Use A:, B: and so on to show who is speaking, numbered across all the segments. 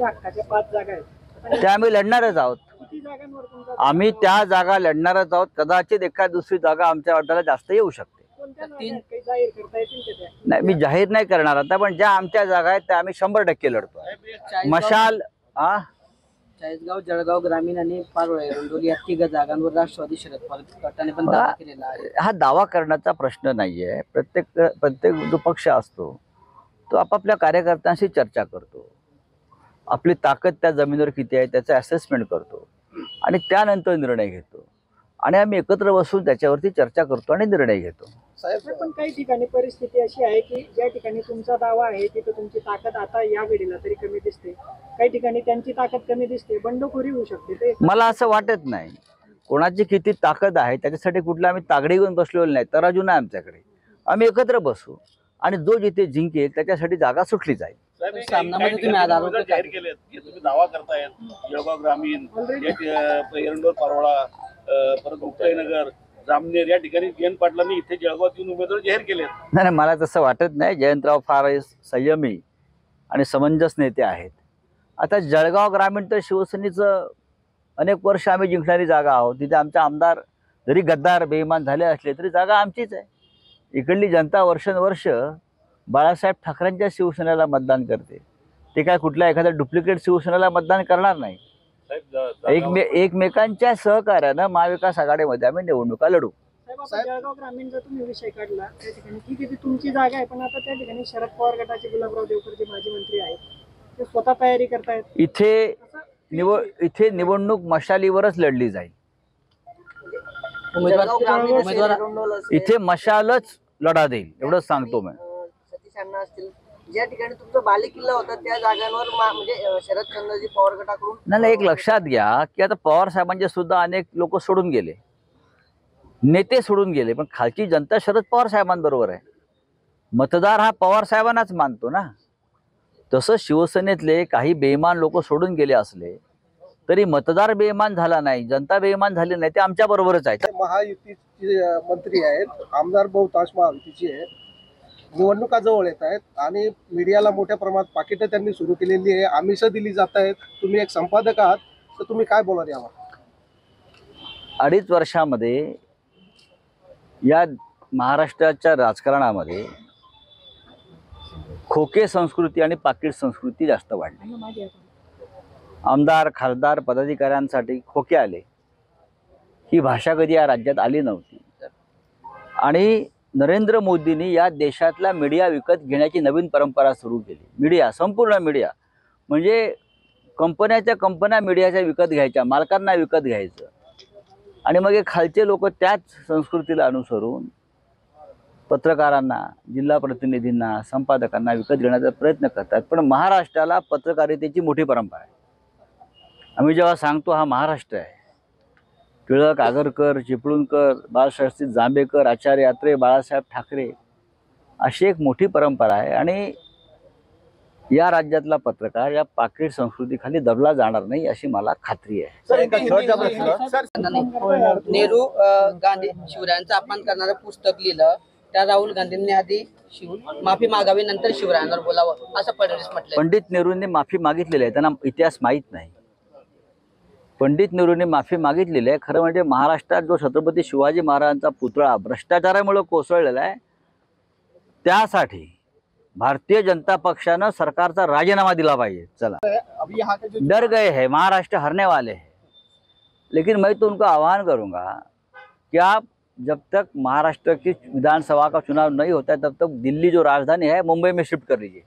A: हक्काच्या 5 जागा आहेत,
B: त्या आम्ही लढणारच आहोत.
A: किती जागांवर तुमचा
B: आम्ही त्या जागा लढणारच आहोत. कदाचित एखाद दुसरी जागा आमच्या वाट्याला जास्त येऊ शकते.
A: कोणत्या जागा आहेत? काही जाहीर करता येतील का त्या?
B: नाही, मी जाहीर नाही करणार आता, पण ज्या आमच्या जागा आहेत त्या आम्ही 100% लढतो. मशाल
C: चाळीसगाव, जळगाव ग्रामीण आणि पारोळे रंडोली या 3 जागांवर राष्ट्रवादी शरद पवार गटाने पण दावा केलेला आहे.
B: हा दावा करण्याचा प्रश्न नाहीये. प्रत्येक जो पक्ष असतो तो आपापल्या कार्यकर्त्यांशी चर्चा करतो, आपली ताकद त्या जमिनीवर किती आहे त्याचं असेसमेंट करतो आणि त्यानंतर निर्णय घेतो. आणि आम्ही एकत्र बसून त्याच्यावरती चर्चा करतो आणि निर्णय घेतो.
A: साहेब, पण काही ठिकाणी परिस्थिती अशी आहे की ज्या ठिकाणी तुमचा दावा आहे तिथे तुमची ताकद आता या घडीला तरी कमी दिसते, काही ठिकाणी त्यांची ताकद कमी दिसते, बंडखोरी होऊ शकते. ते
B: मला असं वाटत नाही. कोणाची किती ताकद आहे त्याच्यासाठी कुठला आम्ही तागडी घेऊन बसलेलो नाही, तराजू नाही आमच्याकडे. आम्ही एकत्र बसू आणि जो जिथे जिंकेल त्याच्यासाठी जागा सुटली जाईल.
C: सामनामध्ये तुम्ही आज आरोप
D: जाहीर केलेत की तुम्ही दावा करतायत जळगाव ग्रामीण, एरंडोल, पारोळा, परत मुक्ताईनगर, जामनेर या ठिकाणी जयंत पाटलांनी इथे जळगावात येऊन उमेदवार जाहीर केलेत.
B: नाही, मला तसं वाटत नाही. जयंतराव फार संयमी आणि समंजस नेते आहेत. आता जळगाव ग्रामीण तर शिवसेनेचं अनेक वर्ष आम्ही जिंकणारी जागा आहोत. तिथे आमचे आमदार जरी गद्दार बेईमान झाले असले तरी जागा आमचीच आहे. इकडली जनता वर्षानुवर्ष बाळासाहेब ठाकरेंच्या शिवसेनेला मतदान करते. ते काय कुठल्या एखाद्या डुप्लिकेट शिवसेनेला मतदान करणार नाही. एकमेकांच्या सहकार्यानं महाविकास आघाडीमध्ये आम्ही निवडणुका लढू.
A: साहेब, आता जळगाव ग्रामीणचा तुम्ही विषय काढला, त्या ठिकाणी ठीक आहे ती तुमची जागा आहे, पण आता त्या ठिकाणी शरद पवार गटाचे गुलाबराव देवकर जे माजी मंत्री आहेत ते स्वतः तयारी करतायत.
B: इथे निवडणूक मशालीवरच लढली जाईल. इथे मशालच लढा देईल एवढंच सांगतो मी.
C: सतीश अण्णा असतील, ज्या ठिकाणी तुमचा बालेकिल्ला होता त्या जागांवर म्हणजे शरद पवार गटाकडून
B: नाही, एक लक्षात घ्या की आता पवार साहेबांचे सुद्धा अनेक लोक सोडून गेले, नेते सोडून गेले, पण खालची जनता शरद पवार साहेबांबरोबर आहे. मतदार हा पवार साहेबांनाच मानतो ना. तसं शिवसेनेतले काही बेईमान लोक सोडून गेले असले तरी मतदार बेईमान झाला नाही, जनता बेईमान झाली नाही, ते आमच्या बरोबरच आहेत.
E: महायुतीचे मंत्री आहेत, आमदार बहुतांश महायुतीचे आहेत. निवडणुका जवळ येत आहेत आणि मीडियाला मोठ्या प्रमाणात पाकिटं त्यांनी सुरू केलेली आहे, आमिषं दिली जात आहेत. तुम्ही एक संपादक आहात तर तुम्ही काय बोलाल यावर?
B: 2.5 वर्षामध्ये या महाराष्ट्राच्या राजकारणामध्ये खोके संस्कृती आणि पाकिट संस्कृती जास्त वाढली. आमदार खासदार पदाधिकाऱ्यांसाठी खोके आले. ही भाषा कधी या राज्यात आली नव्हती. आणि नरेंद्र मोदींनी या देशातला मीडिया विकत घेण्याची नवीन परंपरा सुरू केली. मीडिया, संपूर्ण मीडिया, म्हणजे कंपन्या मीडियाच्या विकत घ्यायच्या, मालकांना विकत घ्यायचं आणि मग हे खालचे लोक त्याच संस्कृतीला अनुसरून पत्रकारांना, जिल्हा प्रतिनिधींना, संपादकांना विकत घेण्याचा प्रयत्न करतात. पण महाराष्ट्राला पत्रकारितेची मोठी परंपरा आहे. आम्ही जेव्हा सांगतो हा महाराष्ट्र आहे, टिळक, आगरकर, चिपळूणकर, बाळशास्त्री जांभेकर, आचार्य अत्रे, बाळासाहेब ठाकरे अशी एक मोठी परंपरा आहे. आणि या राज्यातला पत्रकार या पाकिट संस्कृतीखाली दबला जाणार नाही अशी मला खात्री आहे.
C: नेहरू गांधी शिवरायांचा अपमान करणारं पुस्तक लिहिलं, त्या राहुल गांधींनी आधी माफी मागावी नंतर शिवरायांवर बोलावं असं फडणवीस म्हटलं.
B: पंडित नेहरूंनी माफी मागितलेली आहे, त्यांना इतिहास माहीत नाही. पंडित नेहरूंनी माफी मागितलेली आहे. खरं म्हणजे महाराष्ट्रात जो छत्रपती शिवाजी महाराजांचा पुतळा भ्रष्टाचारामुळे कोसळलेला आहे, त्यासाठी भारतीय जनता पक्षानं सरकारचा राजीनामा दिला पाहिजे. चला, डर गए हैं, महाराष्ट्र हारने वाले हैं, लेकिन मैं तो उनको आह्वान करूंगा कि आप जब तक महाराष्ट्र की विधानसभा का चुनाव नहीं होता है तब तक दिल्ली जो राजधानी है मुंबई में शिफ्ट कर लीजिए.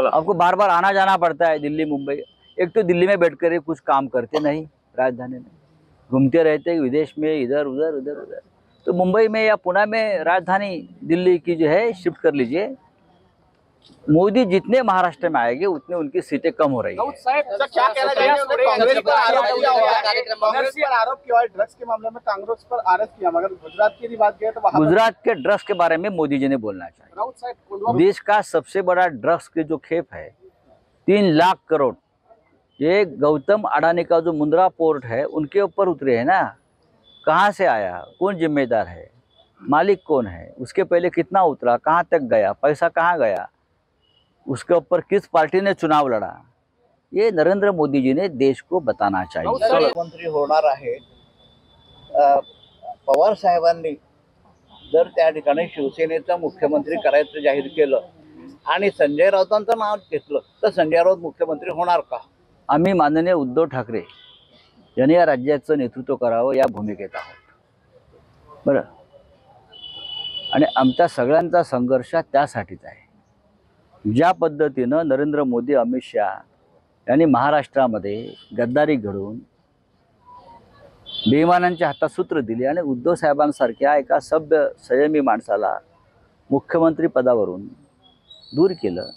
B: आपको बार बार आना जाना पड़ता है दिल्ली मुंबई. एक तो दिल्ली में बैठकर ही कुछ काम करते नहीं, राजधानी में घूमते रहते विदेश में, इधर उधर इधर उधर. तो मुंबई में या पुणे में राजधानी दिल्ली की जो है शिफ्ट कर लीजिए. मोदी जितने महाराष्ट्र में आएंगे उतने उनकी सीटें कम हो रही है.
D: कांग्रेस पर आरोप किया है ड्रग्स के मामले में, कांग्रेस पर आरोप किया, मगर गुजरात की बात किया तो
B: गुजरात के ड्रग्स के बारे में मोदी जी ने बोलना चाहिए. देश का सबसे बड़ा ड्रग्स की जो खेप है 3 लाख करोड़, ये गौतम अडानी का जो मुंद्रा पोर्ट है उनके ऊपर उतरे हैं ना. कहाँ से आया, कौन जिम्मेदार है, मालिक कौन है, उसके पहले कितना उतरा, कहाँ तक गया, पैसा कहाँ गया, उसके ऊपर किस पार्टी ने चुनाव लड़ा, ये नरेंद्र मोदी जी ने देश को बताना चाहिए.
F: मुख्यमंत्री होणार आहे. पवार साहेबांनी जर त्या ठिकाणी शिवसेनेचा मुख्यमंत्री करायचं जाहीर केलं आणि संजय राऊतांचं नाव घेतलं तर संजय राऊत मुख्यमंत्री होणार का?
B: आम्ही माननीय उद्धव ठाकरे यांनी या राज्याचं नेतृत्व करावं या भूमिकेत आहोत. बरं, आणि आमच्या सगळ्यांचा संघर्ष त्यासाठीच आहे. ज्या पद्धतीनं नरेंद्र मोदी, अमित शहा यांनी महाराष्ट्रामध्ये गद्दारी घडवून बेईमानांच्या हातात सूत्र दिली आणि उद्धव साहेबांसारख्या एका सभ्य संयमी माणसाला मुख्यमंत्री पदावरून दूर केलं.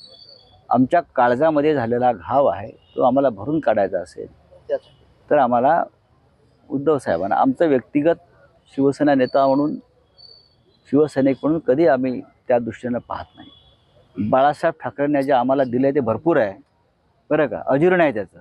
B: आमच्या काळजामध्ये झालेला घाव आहे तो आम्हाला भरून काढायचा असेल तर आम्हाला उद्धव साहेबांना, आमचं व्यक्तिगत शिवसेना नेता म्हणून, शिवसैनिक म्हणून कधी आम्ही त्या दृष्टीनं पाहत नाही. बाळासाहेब ठाकरेंनी जे आम्हाला दिले ते भरपूर आहे, बरं का, अजीर्ण आहे त्याचं.